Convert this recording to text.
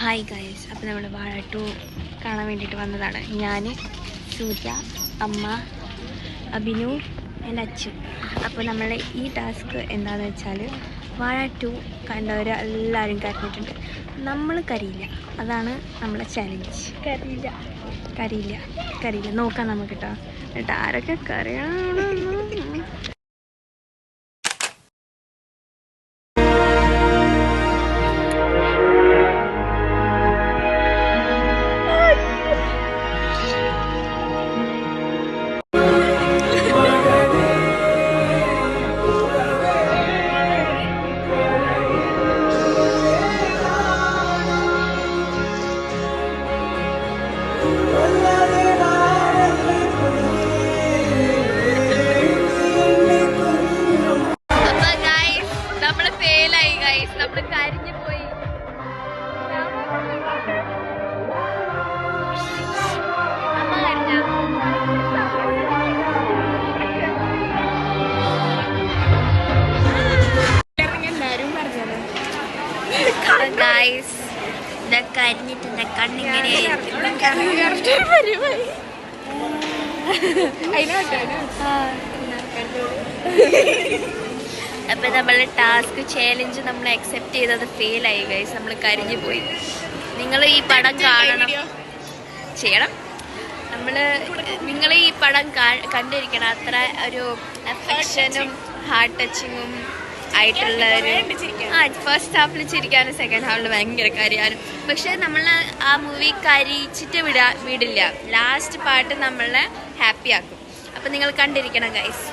Hi guys, അപ്പോൾ നമ്മൾ വാഴ 2 കാണാൻ വേണ്ടിയിട്ട് വന്നതാണ്. ഞാൻ, സൂര്യ, അമ്മ, അഭിനു, എൻ്റെ അച്ഛൻ. അപ്പോൾ നമ്മൾ ഈ ടാസ്ക് എന്താണെന്ന് വെച്ചാൽ വാഴ 2 കണ്ടവർ എല്ലാവരും കരഞ്ഞിട്ടുണ്ട്. നമ്മൾ കരിയില്ല, അതാണ് നമ്മളെ ചാലഞ്ച്. കരിയില്ല നോക്കാം നമുക്ക് കേട്ടോ. എന്നിട്ട് ആരൊക്കെ കരയണം. നമ്മള് കരിഞ്ഞു പോയി. അമ്മ കരിഞ്ഞ എല്ലാരും പറഞ്ഞത് ഗൈസ്, ഇതൊക്കെ അരിഞ്ഞിട്ട് എന്റെ കണ്ണിങ്ങനെ അപ്പൊ നമ്മളെ ടാസ്ക് ചാലഞ്ച് നമ്മൾ അക്സെപ്റ്റ് ചെയ്തത് ഫെയിലായി ഗൈസ്. നമ്മൾ കരിഞ്ഞു പോയി. നിങ്ങൾ ഈ പടം കാണണം, ചെയ്യണം. നിങ്ങൾ ഈ പടം കണ്ടിരിക്കണം. അത്ര ഒരു അഫെക്ഷനും ഹാർട്ട് ടച്ചിങ്ങും ആയിട്ടുള്ള ഒരു ഫസ്റ്റ് ഹാഫിൽ ചിരിക്കാനും സെക്കൻഡ് ഹാഫിൽ ഭയങ്കര കരയാനും. പക്ഷെ നമ്മൾ ആ മൂവി കരിച്ചിട്ട് വിടില്ല. ലാസ്റ്റ് പാട്ട് നമ്മളെ ഹാപ്പി ആക്കും. അപ്പം നിങ്ങൾ കണ്ടിരിക്കണം ഗൈസ്.